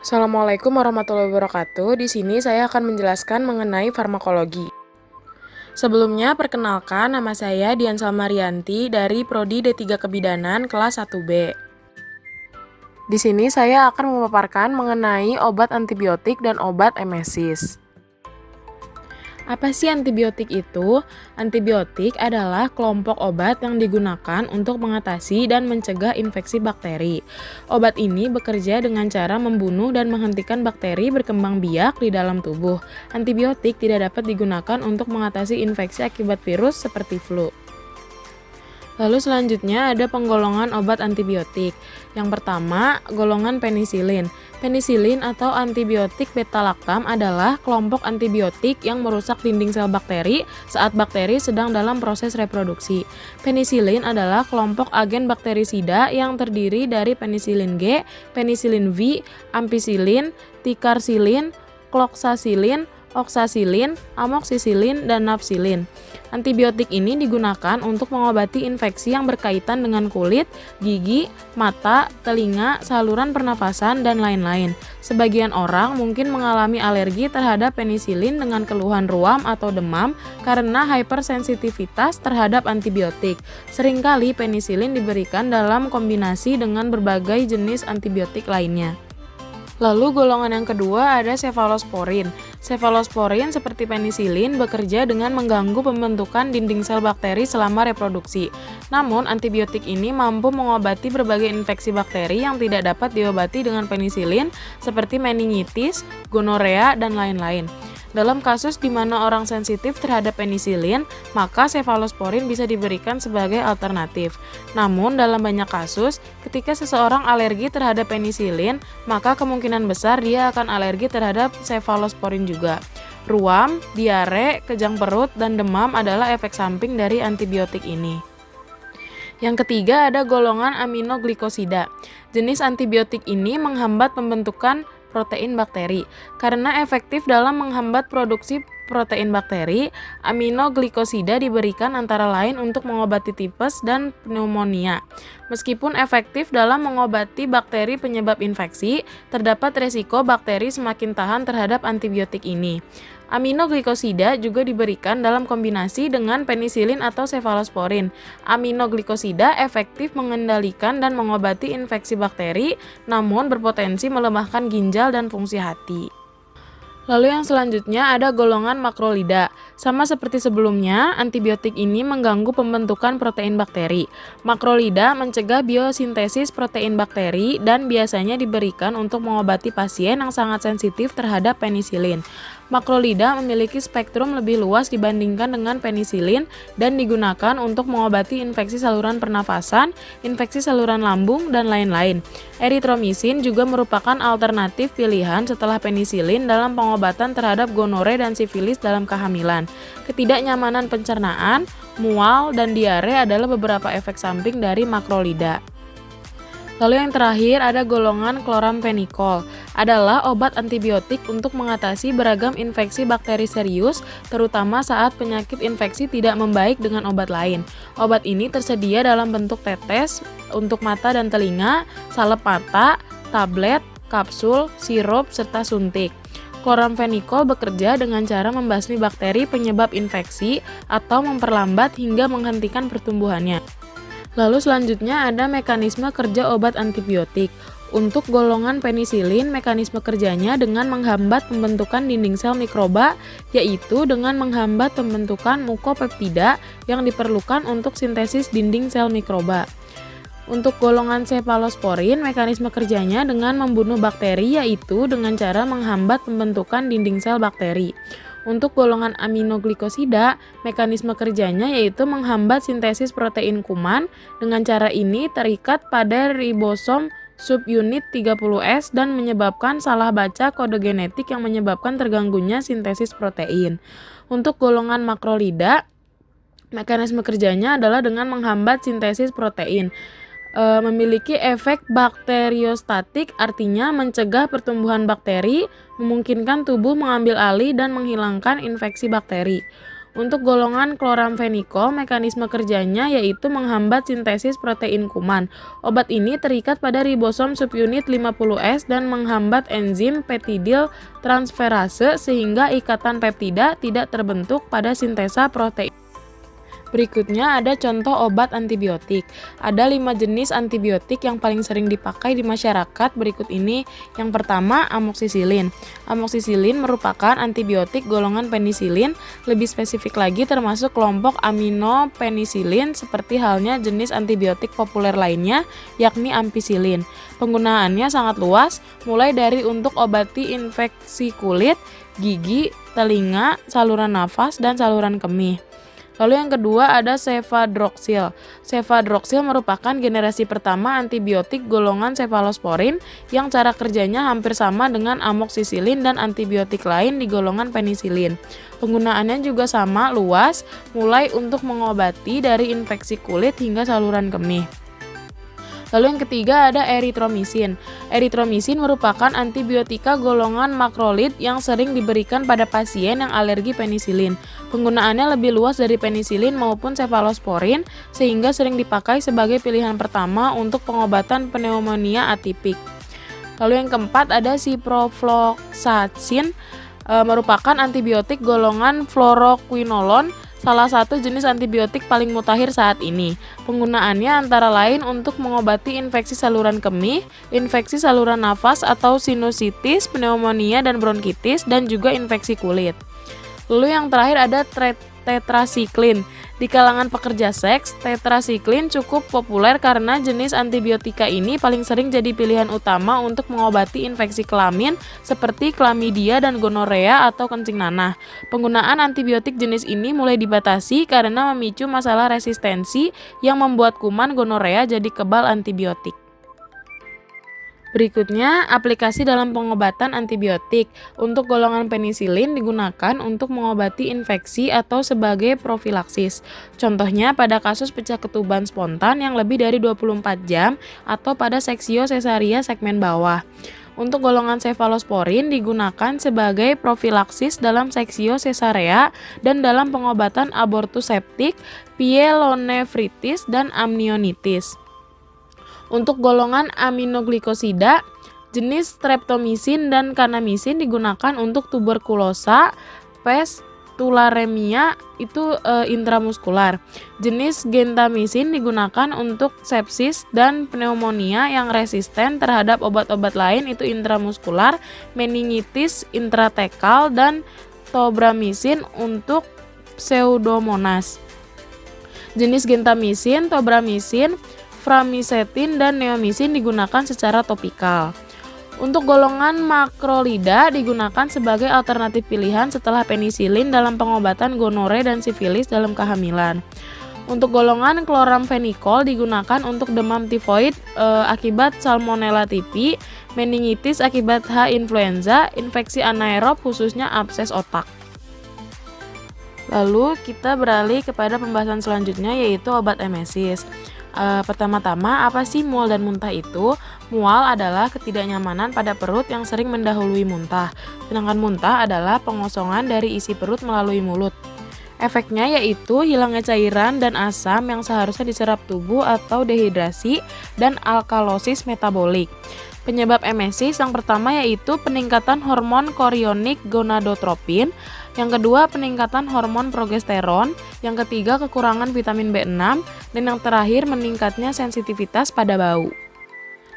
Assalamualaikum warahmatullahi wabarakatuh. Di sini saya akan menjelaskan mengenai farmakologi. Sebelumnya, perkenalkan nama saya Dian Salmarianti dari Prodi D3 Kebidanan kelas 1B. Di sini saya akan memaparkan mengenai obat antibiotik dan obat emesis. Apa sih antibiotik itu? Antibiotik adalah kelompok obat yang digunakan untuk mengatasi dan mencegah infeksi bakteri. Obat ini bekerja dengan cara membunuh dan menghentikan bakteri berkembang biak di dalam tubuh. Antibiotik tidak dapat digunakan untuk mengatasi infeksi akibat virus seperti flu. Lalu selanjutnya ada penggolongan obat antibiotik. Yang pertama, golongan penisilin. Penisilin atau antibiotik beta-laktam adalah kelompok antibiotik yang merusak dinding sel bakteri saat bakteri sedang dalam proses reproduksi. Penisilin adalah kelompok agen bakterisida yang terdiri dari penisilin G, penisilin V, ampicillin, tikarsilin, kloxacillin, oksasilin, amoksisilin, dan nafsilin. Antibiotik ini digunakan untuk mengobati infeksi yang berkaitan dengan kulit, gigi, mata, telinga, saluran pernafasan, dan lain-lain. Sebagian orang mungkin mengalami alergi terhadap penisilin dengan keluhan ruam atau demam karena hypersensitivitas terhadap antibiotik. Seringkali penisilin diberikan dalam kombinasi dengan berbagai jenis antibiotik lainnya. Lalu golongan yang kedua ada cefalosporin. Cefalosporin seperti penisilin bekerja dengan mengganggu pembentukan dinding sel bakteri selama reproduksi. Namun antibiotik ini mampu mengobati berbagai infeksi bakteri yang tidak dapat diobati dengan penisilin seperti meningitis, gonorea, dan lain-lain. Dalam kasus di mana orang sensitif terhadap penisilin, maka cefalosporin bisa diberikan sebagai alternatif. Namun, dalam banyak kasus, ketika seseorang alergi terhadap penisilin, maka kemungkinan besar dia akan alergi terhadap cefalosporin juga. Ruam, diare, kejang perut, dan demam adalah efek samping dari antibiotik ini. Yang ketiga ada golongan aminoglikosida. Jenis antibiotik ini menghambat pembentukan protein bakteri. Karena efektif dalam menghambat produksi protein bakteri, aminoglikosida diberikan antara lain untuk mengobati tipes dan pneumonia. Meskipun efektif dalam mengobati bakteri penyebab infeksi, terdapat resiko bakteri semakin tahan terhadap antibiotik ini. Aminoglikosida juga diberikan dalam kombinasi dengan penisilin atau cefalosporin. Aminoglikosida efektif mengendalikan dan mengobati infeksi bakteri, namun berpotensi melemahkan ginjal dan fungsi hati. Lalu yang selanjutnya ada golongan makrolida. Sama seperti sebelumnya, antibiotik ini mengganggu pembentukan protein bakteri. Makrolida mencegah biosintesis protein bakteri dan biasanya diberikan untuk mengobati pasien yang sangat sensitif terhadap penisilin. Makrolida memiliki spektrum lebih luas dibandingkan dengan penisilin dan digunakan untuk mengobati infeksi saluran pernafasan, infeksi saluran lambung, dan lain-lain. Eritromisin juga merupakan alternatif pilihan setelah penisilin dalam pengobatan terhadap gonore dan sifilis dalam kehamilan. Ketidaknyamanan pencernaan, mual, dan diare adalah beberapa efek samping dari makrolida. Lalu yang terakhir ada golongan kloramfenikol, adalah obat antibiotik untuk mengatasi beragam infeksi bakteri serius, terutama saat penyakit infeksi tidak membaik dengan obat lain. Obat ini tersedia dalam bentuk tetes untuk mata dan telinga, salep mata, tablet, kapsul, sirup, serta suntik. Kloramfenikol bekerja dengan cara membasmi bakteri penyebab infeksi atau memperlambat hingga menghentikan pertumbuhannya. Lalu selanjutnya ada mekanisme kerja obat antibiotik. Untuk golongan penisilin, mekanisme kerjanya dengan menghambat pembentukan dinding sel mikroba, yaitu dengan menghambat pembentukan mukopeptida yang diperlukan untuk sintesis dinding sel mikroba. Untuk golongan cefalosporin, mekanisme kerjanya dengan membunuh bakteri, yaitu dengan cara menghambat pembentukan dinding sel bakteri. Untuk golongan aminoglikosida, mekanisme kerjanya yaitu menghambat sintesis protein kuman. Dengan cara ini terikat pada ribosom subunit 30S dan menyebabkan salah baca kode genetik yang menyebabkan terganggunya sintesis protein. Untuk golongan makrolida, mekanisme kerjanya adalah dengan menghambat sintesis protein. Memiliki efek bakteriostatik, artinya mencegah pertumbuhan bakteri, memungkinkan tubuh mengambil alih dan menghilangkan infeksi bakteri. Untuk golongan chloramphenicol, mekanisme kerjanya yaitu menghambat sintesis protein kuman. Obat ini terikat pada ribosom subunit 50S dan menghambat enzim peptidil transferase sehingga ikatan peptida tidak terbentuk pada sintesa protein. Berikutnya ada contoh obat antibiotik. Ada 5 jenis antibiotik yang paling sering dipakai di masyarakat berikut ini. Yang pertama, amoksisilin. Amoksisilin merupakan antibiotik golongan penisilin, lebih spesifik lagi termasuk kelompok aminopenisilin seperti halnya jenis antibiotik populer lainnya, yakni ampicillin. Penggunaannya sangat luas, mulai dari untuk obati infeksi kulit, gigi, telinga, saluran nafas, dan saluran kemih. Lalu yang kedua ada cefadroxil. Cefadroxil merupakan generasi pertama antibiotik golongan cefalosporin yang cara kerjanya hampir sama dengan amoksisilin dan antibiotik lain di golongan penisilin. Penggunaannya juga sama luas, mulai untuk mengobati dari infeksi kulit hingga saluran kemih. Lalu yang ketiga ada eritromisin. Eritromisin merupakan antibiotika golongan makrolid yang sering diberikan pada pasien yang alergi penisilin. Penggunaannya lebih luas dari penisilin maupun cefalosporin sehingga sering dipakai sebagai pilihan pertama untuk pengobatan pneumonia atipik. Lalu yang keempat ada ciprofloxacin, merupakan antibiotik golongan fluoroquinolone, salah satu jenis antibiotik paling mutakhir saat ini. Penggunaannya antara lain untuk mengobati infeksi saluran kemih, infeksi saluran nafas atau sinusitis, pneumonia dan bronkitis, dan juga infeksi kulit. Lalu yang terakhir ada tetrasiklin. Di kalangan pekerja seks, tetrasiklin cukup populer karena jenis antibiotika ini paling sering jadi pilihan utama untuk mengobati infeksi kelamin seperti klamidia dan gonorea atau kencing nanah. Penggunaan antibiotik jenis ini mulai dibatasi karena memicu masalah resistensi yang membuat kuman gonorea jadi kebal antibiotik. Berikutnya, aplikasi dalam pengobatan antibiotik. Untuk golongan penisilin digunakan untuk mengobati infeksi atau sebagai profilaksis. Contohnya pada kasus pecah ketuban spontan yang lebih dari 24 jam atau pada seksio sesaria segmen bawah. Untuk golongan cefalosporin digunakan sebagai profilaksis dalam seksio sesarea dan dalam pengobatan abortus septik, pyelonefritis, dan amnionitis. Untuk golongan aminoglikosida, jenis streptomisin dan kanamisin digunakan untuk tuberkulosa, pes, tularemia itu intramuskular. Jenis gentamisin digunakan untuk sepsis dan pneumonia yang resisten terhadap obat-obat lain itu intramuskular, meningitis intratekal, dan tobramycin untuk pseudomonas. Jenis gentamisin, tobramycin, framisetin, dan neomycin digunakan secara topikal. Untuk golongan makrolida digunakan sebagai alternatif pilihan setelah penisilin dalam pengobatan gonore dan sifilis dalam kehamilan. Untuk golongan chloramphenicol digunakan untuk demam tifoid akibat salmonella typhi, meningitis akibat H. influenza, infeksi anaerob khususnya abses otak. Lalu kita beralih kepada pembahasan selanjutnya yaitu obat emesis. Pertama-tama, apa sih mual dan muntah itu? Mual adalah ketidaknyamanan pada perut yang sering mendahului muntah, sedangkan muntah adalah pengosongan dari isi perut melalui mulut. Efeknya yaitu hilangnya cairan dan asam yang seharusnya diserap tubuh atau dehidrasi dan alkalosis metabolik. Penyebab emesis yang pertama yaitu peningkatan hormon korionik gonadotropin, yang kedua peningkatan hormon progesteron, yang ketiga kekurangan vitamin B6, dan yang terakhir meningkatnya sensitivitas pada bau.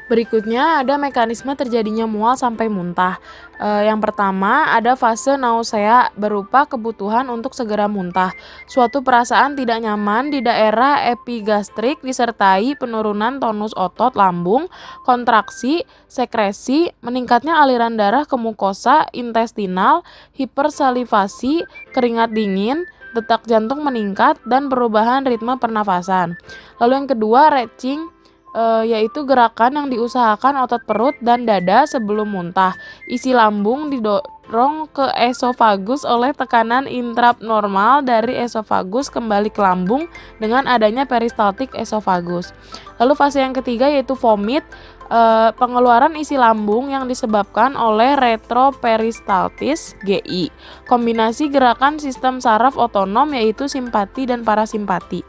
Berikutnya ada mekanisme terjadinya mual sampai muntah. Yang pertama ada fase nausea berupa kebutuhan untuk segera muntah. Suatu perasaan tidak nyaman di daerah epigastrik disertai penurunan tonus otot lambung, kontraksi, sekresi, meningkatnya aliran darah ke mukosa intestinal, hipersalivasi, keringat dingin, detak jantung meningkat, dan perubahan ritme pernafasan. Lalu yang kedua retching, yaitu gerakan yang diusahakan otot perut dan dada sebelum muntah. Isi lambung didorong ke esofagus oleh tekanan intraabnormal dari esofagus kembali ke lambung dengan adanya peristaltik esofagus. Lalu fase yang ketiga yaitu vomit, pengeluaran isi lambung yang disebabkan oleh retroperistaltis GI. Kombinasi gerakan sistem saraf otonom yaitu simpati dan parasimpati.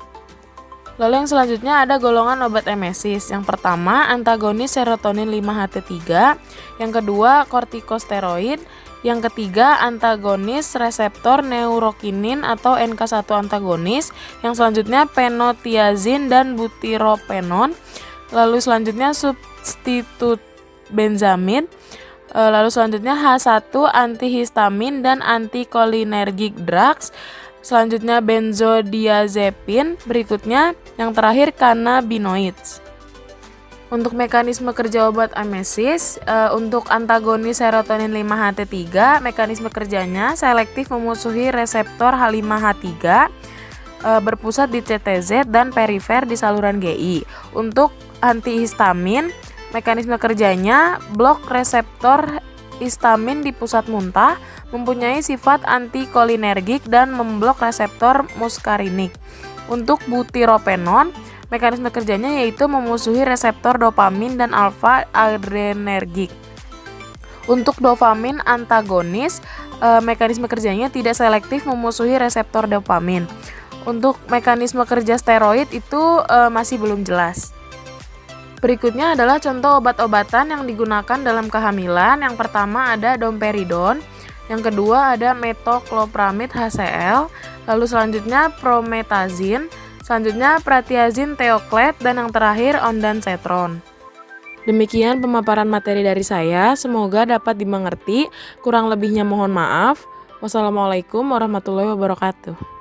Lalu yang selanjutnya ada golongan obat emesis. Yang pertama antagonis serotonin 5-HT3, yang kedua kortikosteroid, yang ketiga antagonis reseptor neurokinin atau NK1 antagonis, yang selanjutnya penotiazin dan butyropenon. Lalu selanjutnya substitut benzamid. Lalu selanjutnya H1 antihistamin dan anticholinergic drugs. Selanjutnya benzodiazepin. Berikutnya yang terakhir cannabinoids. Untuk mekanisme kerja obat emesis, untuk antagonis serotonin 5-HT3, mekanisme kerjanya selektif memusuhi reseptor H5-H3, berpusat di CTZ dan perifer di saluran GI. Untuk antihistamin, mekanisme kerjanya blok reseptor histamin di pusat muntah, mempunyai sifat anticholinergic dan memblok reseptor muskarinik. Untuk butyropenon, mekanisme kerjanya yaitu memusuhi reseptor dopamin dan alfa adrenergik. Untuk dopamin antagonis, mekanisme kerjanya tidak selektif memusuhi reseptor dopamin. Untuk mekanisme kerja steroid itu masih belum jelas. Berikutnya adalah contoh obat-obatan yang digunakan dalam kehamilan. Yang pertama ada domperidon, yang kedua ada metoclopramid HCl, lalu selanjutnya promethazine, selanjutnya pratiazine theoclet, dan yang terakhir ondansetron. Demikian pemaparan materi dari saya, semoga dapat dimengerti. Kurang lebihnya mohon maaf. Wassalamualaikum warahmatullahi wabarakatuh.